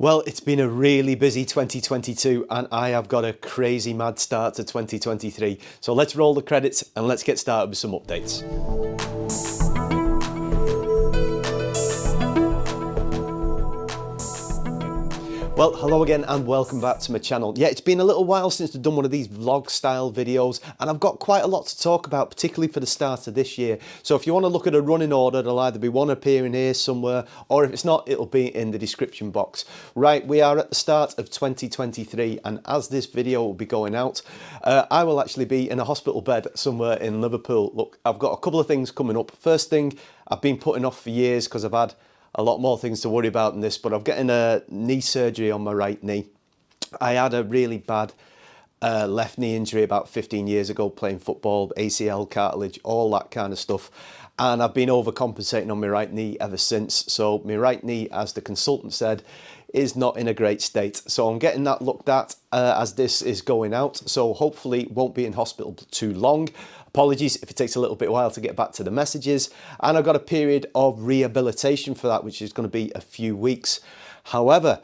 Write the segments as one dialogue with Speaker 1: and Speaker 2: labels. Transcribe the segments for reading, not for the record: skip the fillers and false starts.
Speaker 1: Well, it's been a really busy 2022 and I have got a crazy mad start to 2023. So let's roll the credits and let's get started with some updates. Well, hello again and welcome back to my channel. Yeah, it's been a little while since I've done one of these vlog style videos and I've got quite a lot to talk about, particularly for the start of this year. So if you want to look at a running order, there'll either be one appearing here somewhere, or if it's not, it'll be in the description box. Right, we are at the start of 2023 and as this video will be going out, I will actually be in a hospital bed somewhere in Liverpool. Look, I've got a couple of things coming up. First thing, I've been putting off for years because I've had a lot more things to worry about than this, but I'm getting a knee surgery on my right knee. I had a really bad left knee injury about 15 years ago playing football, ACL, cartilage, all that kind of stuff. And I've been overcompensating on my right knee ever since. So my right knee, as the consultant said, is not in a great state. So I'm getting that looked at as this is going out. So hopefully won't be in hospital too long. Apologies if it takes a little bit while to get back to the messages. And I've got a period of rehabilitation for that, which is going to be a few weeks. However,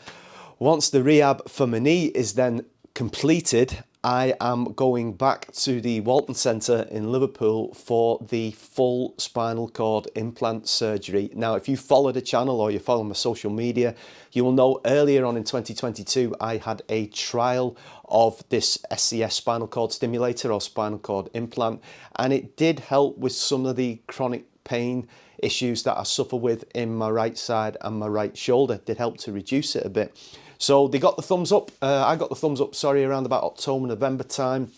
Speaker 1: once the rehab for my knee is then completed, I am going back to the Walton Centre in Liverpool for the full spinal cord implant surgery. Now, if you follow the channel or you follow my social media, you will know earlier on in 2022, I had a trial of this SCS spinal cord stimulator or spinal cord implant, and it did help with some of the chronic pain issues that I suffer with in my right side and my right shoulder. It did help to reduce it a bit. So they got the thumbs up, I got the thumbs up, sorry, around about October, November time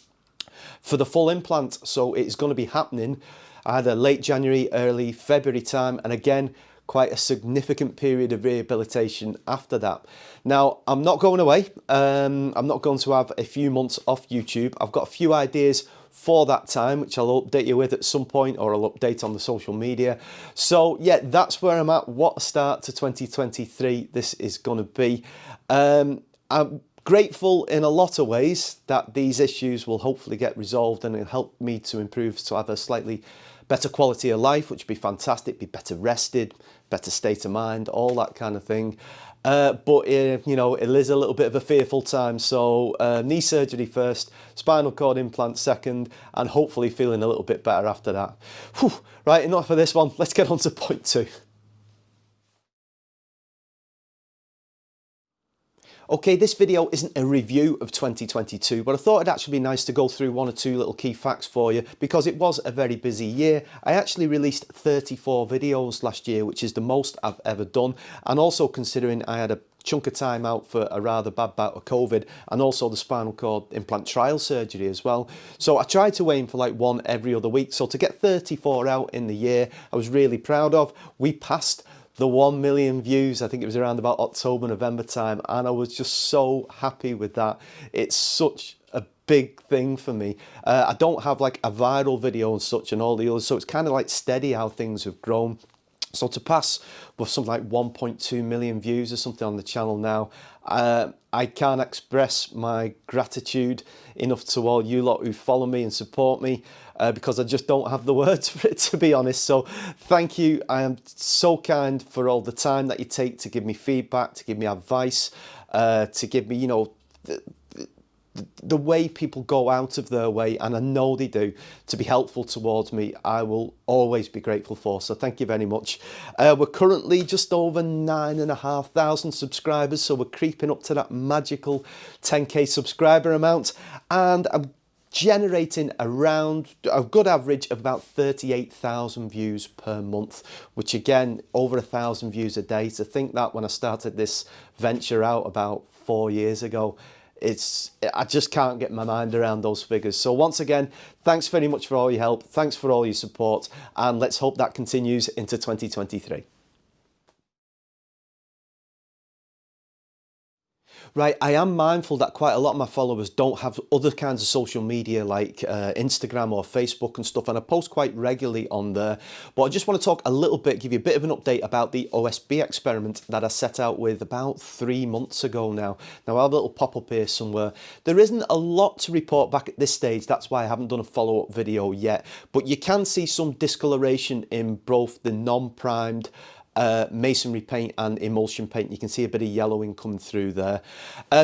Speaker 1: for the full implant. So it's going to be happening either late January, early February time. And again, quite a significant period of rehabilitation after that. Now, I'm not going away. I'm not going to have a few months off YouTube. I've got a few ideas for that time, which I'll update you with at some point, or I'll update on the social media. So yeah, that's where I'm at. What a start to 2023 this is going to be. I'm grateful in a lot of ways that these issues will hopefully get resolved and it'll help me to improve, to have a slightly better quality of life, which would be fantastic, be better rested, better state of mind, all that kind of thing. But you know, it is a little bit of a fearful time. So knee surgery first, spinal cord implant second, and hopefully feeling a little bit better after that. Whew. Right, enough of this one. Let's get on to point two. Okay, this video isn't a review of 2022, but I thought it'd actually be nice to go through one or two little key facts for you because it was a very busy year. I actually released 34 videos last year, which is the most I've ever done. And also considering I had a chunk of time out for a rather bad bout of COVID and also the spinal cord implant trial surgery as well. So I tried to aim for like one every other week. So to get 34 out in the year, I was really proud of. We passed the 1 million views, I think it was around about October, November time, and I was just so happy with that. It's such a big thing for me. I don't have like a viral video and such and all the others, so it's kind of like steady how things have grown. So to pass with something like 1.2 million views or something on the channel now, I can't express my gratitude enough to all you lot who follow me and support me because I just don't have the words for it, to be honest. So thank you. I am so kind for all the time that you take to give me feedback, to give me advice, to give me, you know, the way people go out of their way, and I know they do, to be helpful towards me. I will always be grateful for, so thank you very much. We're currently just over 9,500 subscribers, so we're creeping up to that magical 10k subscriber amount, and I'm generating around a good average of about 38,000 views per month, which again, over 1,000 views a day. To think that when I started this venture out about 4 years ago, I just can't get my mind around those figures. So once again, thanks very much for all your help. Thanks for all your support. And let's hope that continues into 2023. Right, I am mindful that quite a lot of my followers don't have other kinds of social media like Instagram or Facebook and stuff, and I post quite regularly on there. But I just want to talk a little bit, give you a bit of an update about the OSB experiment that I set out with about 3 months ago now. Now I have a little pop-up here somewhere. There isn't a lot to report back at this stage, that's why I haven't done a follow-up video yet, but you can see some discoloration in both the non-primed masonry paint and emulsion paint. You can see a bit of yellowing coming through there.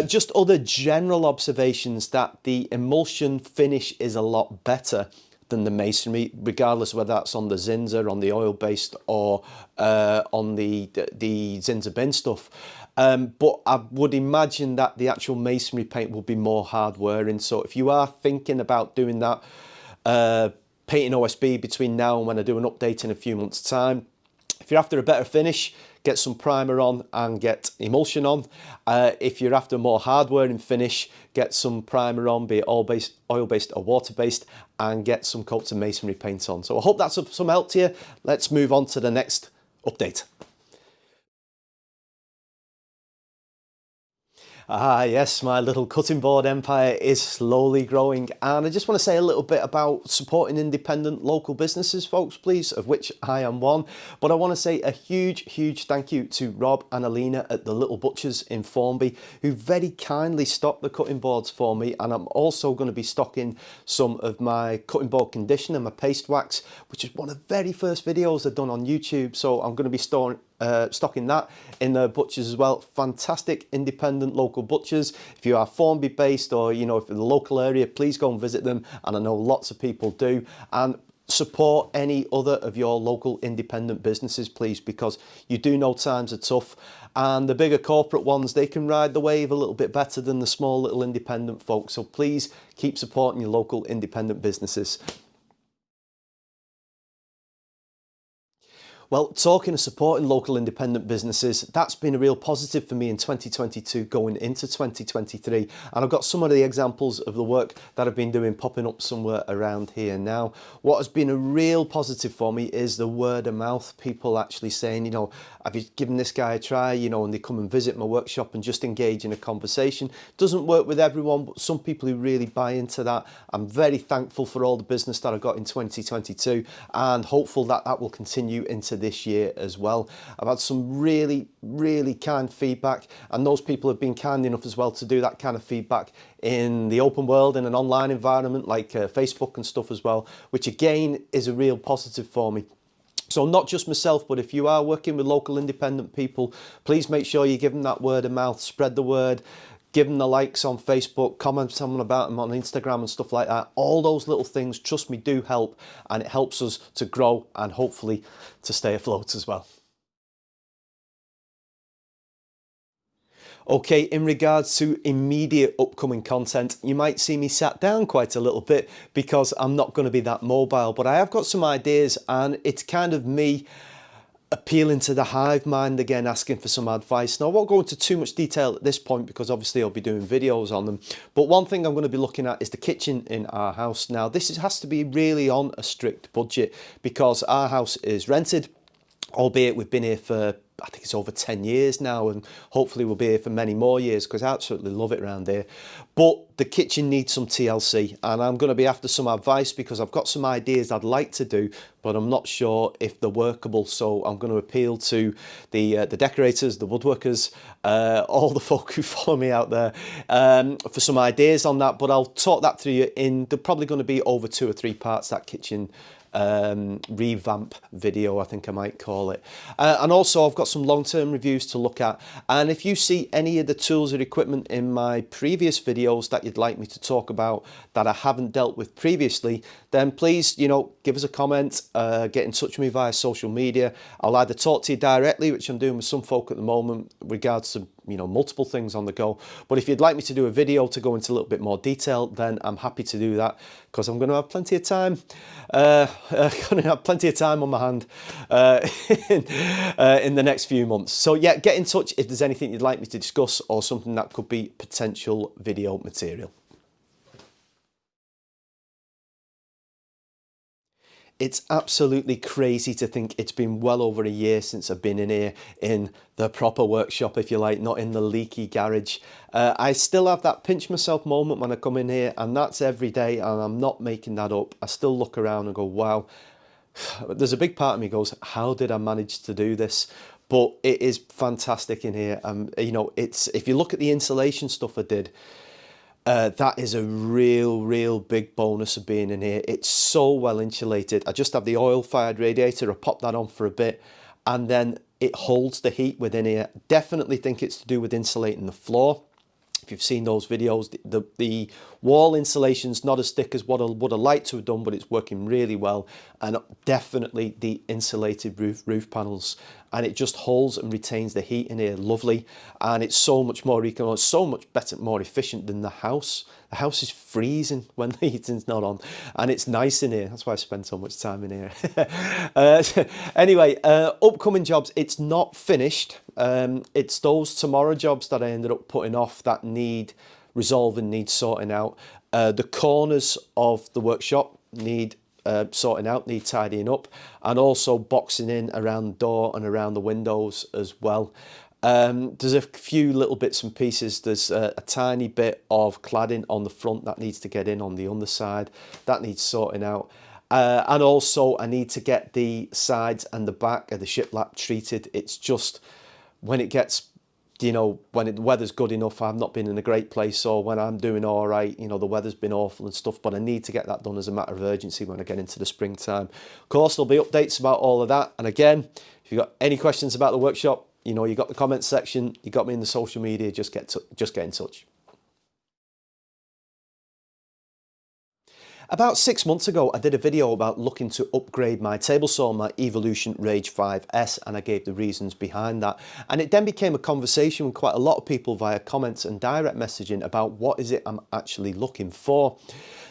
Speaker 1: Just other general observations, that the emulsion finish is a lot better than the masonry, regardless whether that's on the Zinsser, on the oil-based, or on the Zinsser bin stuff. But I would imagine that the actual masonry paint will be more hard wearing. So if you are thinking about doing that, painting OSB between now and when I do an update in a few months' time, if you're after a better finish, get some primer on and get emulsion on. If you're after a more hard-wearing finish, get some primer on, be it oil-based or water-based, and get some coats of masonry paint on. So I hope that's of some help to you. Let's move on to the next update. Ah yes, my little cutting board empire is slowly growing, and I just want to say a little bit about supporting independent local businesses, folks, please, of which I am one. But I want to say a huge thank you to Rob and Alina at the Little Butchers in Formby, who very kindly stocked the cutting boards for me. And I'm also going to be stocking some of my cutting board conditioner, my paste wax, which is one of the very first videos I've done on YouTube. So I'm going to be stocking that in the butchers as well. Fantastic independent local butchers. If you are Formby based, or you know, if in the local area, please go and visit them, and I know lots of people do. And support any other of your local independent businesses, please, because you do know times are tough, and the bigger corporate ones, they can ride the wave a little bit better than the small little independent folks. So please keep supporting your local independent businesses. Well, talking of supporting local independent businesses, that's been a real positive for me in 2022 going into 2023. And I've got some of the examples of the work that I've been doing popping up somewhere around here now. What has been a real positive for me is the word of mouth. People actually saying, you know, have you given this guy a try, you know, and they come and visit my workshop and just engage in a conversation. Doesn't work with everyone, but some people who really buy into that. I'm very thankful for all the business that I got in 2022, and hopeful that that will continue into this year as well. I've had some really kind feedback, and those people have been kind enough as well to do that kind of feedback in the open world, in an online environment like Facebook and stuff as well, which again is a real positive for me. So not just myself, but if you are working with local independent people, please make sure you give them that word of mouth, spread the word, give them the likes on Facebook, comment someone about them on Instagram and stuff like that. All those little things, trust me, do help, and it helps us to grow and hopefully to stay afloat as well. Okay, in regards to immediate upcoming content, you might see me sat down quite a little bit because I'm not going to be that mobile, but I have got some ideas, and it's kind of me appealing to the hive mind again, asking for some advice. Now, I won't go into too much detail at this point because obviously I'll be doing videos on them, but one thing I'm going to be looking at is the kitchen in our house. Now, this has to be really on a strict budget because our house is rented, albeit we've been here for, I think it's over 10 years now, and hopefully we'll be here for many more years because I absolutely love it around here. But the kitchen needs some TLC, and I'm going to be after some advice because I've got some ideas I'd like to do, but I'm not sure if they're workable. So I'm going to appeal to the decorators, the woodworkers, all the folk who follow me out there for some ideas on that. But I'll talk that through you in, they're probably going to be over 2 or 3 parts, that kitchen revamp video, I think I might call it. And also I've got some long-term reviews to look at, and if you see any of the tools or equipment in my previous videos that you'd like me to talk about that I haven't dealt with previously, then please, you know, give us a comment, get in touch with me via social media. I'll either talk to you directly, which I'm doing with some folk at the moment, regards to, you know, multiple things on the go. But if you'd like me to do a video to go into a little bit more detail, then I'm happy to do that because I'm going to have plenty of time. Going to have plenty of time on my hand in the next few months. So yeah, get in touch if there's anything you'd like me to discuss or something that could be potential video material. It's absolutely crazy to think it's been well over a year since I've been in here in the proper workshop, if you like, not in the leaky garage. I still have that pinch myself moment when I come in here, and that's every day, and I'm not making that up. I still look around and go, wow. There's a big part of me goes, how did I manage to do this? But it is fantastic in here. You know, it's, if you look at the insulation stuff I did, that is a real big bonus of being in here. It's so well insulated. I just have the oil fired radiator. I pop that on for a bit, and then it holds the heat within here. Definitely think it's to do with insulating the floor. If you've seen those videos, the wall insulation's not as thick as what I would have liked to have done, but it's working really well. And definitely the insulated roof panels, and it just holds and retains the heat in here lovely. And it's so much more economical, so much better, more efficient than the house. The house is freezing when the heating's not on, and it's nice in here. That's why I spend so much time in here. Anyway, upcoming jobs, it's not finished. It's those tomorrow jobs that I ended up putting off that need resolving, need sorting out. The corners of the workshop need sorting out, need tidying up, and also boxing in around the door and around the windows as well. There's a few little bits and pieces. There's a tiny bit of cladding on the front that needs to get in on the underside. That needs sorting out. And also I need to get the sides and the back of the shiplap treated. It's just when it gets, you know, when the weather's good enough, I've not been in a great place, or when I'm doing all right, you know, the weather's been awful and stuff, but I need to get that done as a matter of urgency when I get into the springtime. Of course, there'll be updates about all of that. And again, if you've got any questions about the workshop, you know, you got the comment section, you got me in the social media, just get in touch. About 6 months ago, I did a video about looking to upgrade my table saw, my Evolution Rage 5S, and I gave the reasons behind that. And it then became a conversation with quite a lot of people via comments and direct messaging about what is it I'm actually looking for.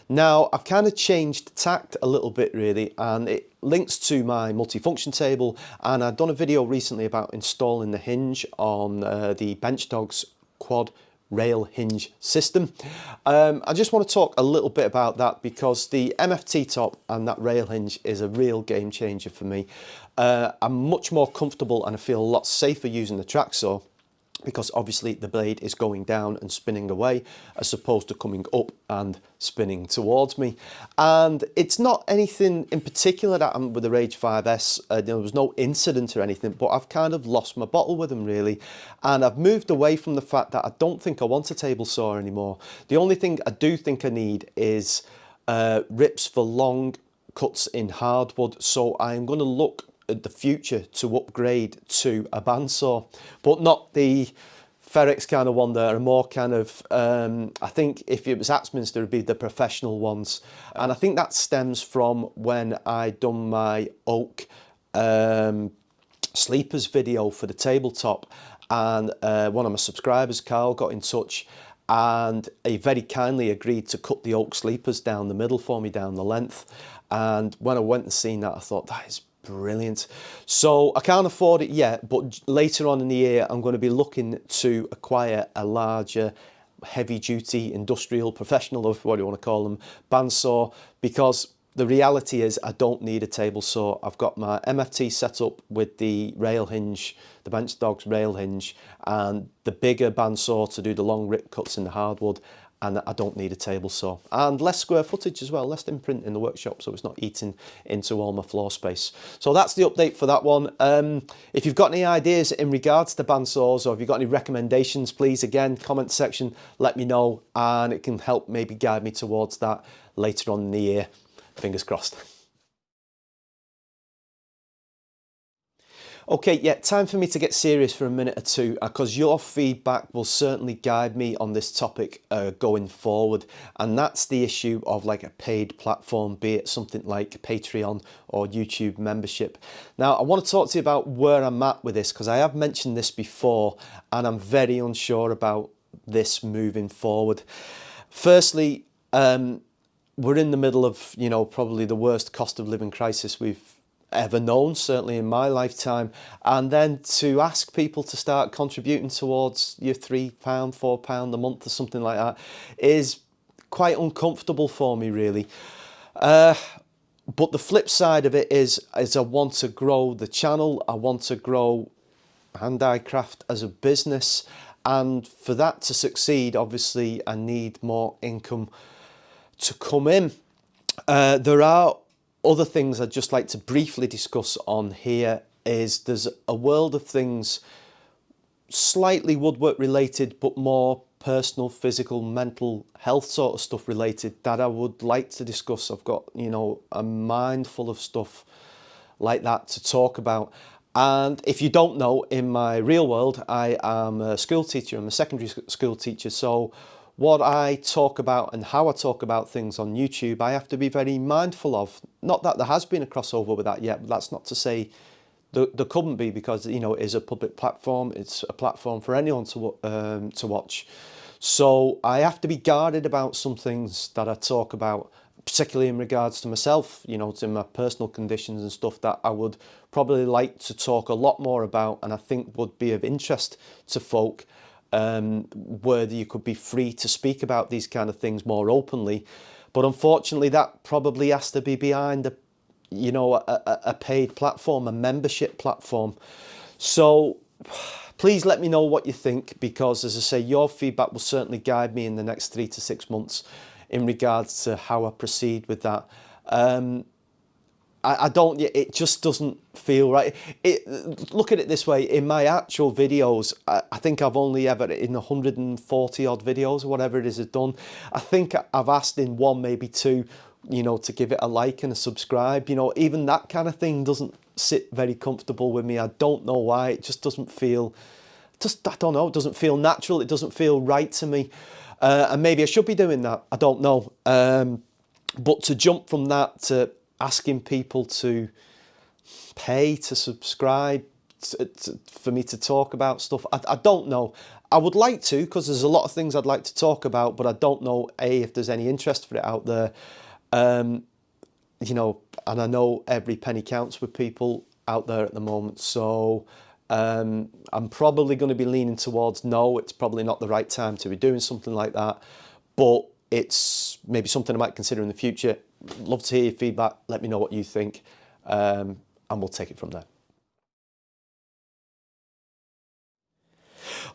Speaker 1: Now, I've kind of changed tact a little bit really, and it links to my multifunction table, and I've done a video recently about installing the hinge on the Benchdogs quad rail hinge system. I just want to talk a little bit about that because the MFT top and that rail hinge is a real game changer for me. I'm much more comfortable and I feel a lot safer using the track saw, because obviously the blade is going down and spinning away as opposed to coming up and spinning towards me. And it's not anything in particular that I'm with the Rage 5S, there was no incident or anything, but I've kind of lost my bottle with them really. And I've moved away from the fact that I don't think I want a table saw anymore. The only thing I do think I need is rips for long cuts in hardwood. So I'm going to look at the future to upgrade to a bandsaw, but not the Ferrex kind of one there, a more kind of, I think if it was Axminster, it would be the professional ones. And I think that stems from when I done my oak sleepers video for the tabletop, and one of my subscribers, Carl, got in touch and he very kindly agreed to cut the oak sleepers down the middle for me, down the length. And when I went and seen that, I thought, that is brilliant. So I can't afford it yet, but later on in the year I'm going to be looking to acquire a larger heavy duty industrial professional, or what do you want to call them, bandsaw, because the reality is I don't need a table saw. I've got my MFT set up with the rail hinge, the Benchdogs rail hinge, and the bigger bandsaw to do the long rip cuts in the hardwood, and I don't need a table saw. And less square footage as well, less imprint in the workshop, so it's not eating into all my floor space. So that's the update for that one. If you've got any ideas in regards to bandsaws, or if you've got any recommendations, please, again, comment section, let me know, and it can help maybe guide me towards that later on in the year. Fingers crossed. Okay, yeah, time for me to get serious for a minute or two, because your feedback will certainly guide me on this topic going forward. And that's the issue of like a paid platform, be it something like Patreon or YouTube membership. Now, I want to talk to you about where I'm at with this, because I have mentioned this before and I'm very unsure about this moving forward. Firstly, we're in the middle of, you know, probably the worst cost of living crisis we've ever known, certainly in my lifetime. And then to ask people to start contributing towards your £3, £4 a month or something like that is quite uncomfortable for me, really. But the flip side of it is I want to grow the channel. I want to grow Hand-Eye Craft as a business. And for that to succeed, obviously, I need more income to come in. There are other things I'd just like to briefly discuss on here. There's a world of things slightly woodwork related, but more personal, physical, mental health sort of stuff related that I would like to discuss. I've got, you know, a mind full of stuff like that to talk about. And if you don't know, in my real world, I am a school teacher. I'm a secondary school teacher. So what I talk about and how I talk about things on YouTube, I have to be very mindful of. Not that there has been a crossover with that yet, but that's not to say there couldn't be, because, you know, it is a public platform. It's a platform for anyone to watch. So I have to be guarded about some things that I talk about, particularly in regards to myself, you know, to my personal conditions and stuff that I would probably like to talk a lot more about, and I think would be of interest to folk, where you could be free to speak about these kind of things more openly. But unfortunately, that probably has to be behind a, you know, a paid platform, a membership platform. So please let me know what you think, because as I say, your feedback will certainly guide me in the next 3 to 6 months in regards to how I proceed with that. I don't, it just doesn't feel right. Look at it this way, in my actual videos, I think I've only ever, in 140 odd videos or whatever it is I've done, I think I've asked in one, maybe two, you know, to give it a like and a subscribe. You know, even that kind of thing doesn't sit very comfortable with me. I don't know why. It just doesn't feel, I don't know, it doesn't feel natural. It doesn't feel right to me. And maybe I should be doing that. I don't know. But to jump from that to asking people to pay to subscribe for me to talk about stuff, I don't know. I would like to, because there's a lot of things I'd like to talk about, but I don't know, A, if there's any interest for it out there. You know, and I know every penny counts with people out there at the moment. So I'm probably going to be leaning towards no, it's probably not the right time to be doing something like that. But it's maybe something I might consider in the future. Love to hear your feedback. Let me know what you think, and we'll take it from there.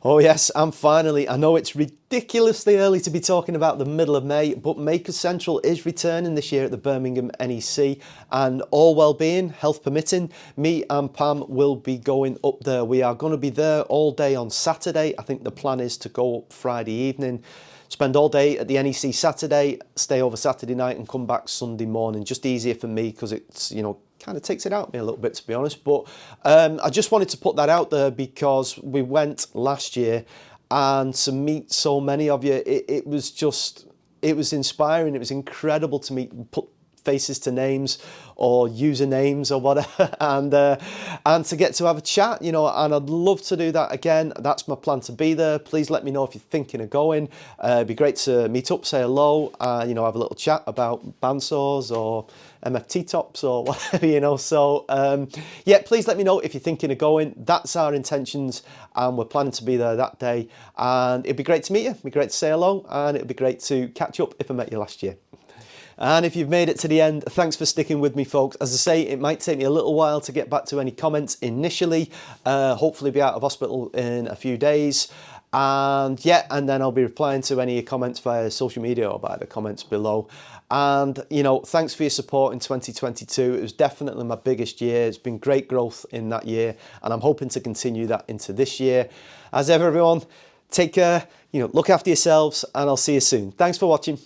Speaker 1: Oh yes, and finally, I know it's ridiculously early to be talking about the middle of May, but Makers Central is returning this year at the Birmingham NEC, and all well-being, health permitting, me and Pam will be going up there. We are going to be there all day on Saturday. I think the plan is to go up Friday evening, spend all day at the NEC Saturday, stay over Saturday night and come back Sunday morning. Just easier for me because it's, you know, kind of takes it out of me a little bit, to be honest. But I just wanted to put that out there because we went last year, and to meet so many of you, it was just, it was inspiring. It was incredible to meet, put faces to names or usernames or whatever, and to get to have a chat, you know, and I'd love to do that again. That's my plan, to be there. Please let me know if you're thinking of going. It'd be great to meet up, say hello, you know, have a little chat about bandsaws or MFT tops or whatever, you know. So yeah, please let me know if you're thinking of going. That's our intentions, and we're planning to be there that day, and it'd be great to meet you. It'd be great to say hello, and it'd be great to catch up if I met you last year. And if you've made it to the end, thanks for sticking with me, folks. As I say, it might take me a little while to get back to any comments initially. Hopefully be out of hospital in a few days. And yeah, and then I'll be replying to any comments via social media or by the comments below. And, you know, thanks for your support in 2022. It was definitely my biggest year. It's been great growth in that year, and I'm hoping to continue that into this year. As ever, everyone, take care, you know, look after yourselves, and I'll see you soon. Thanks for watching.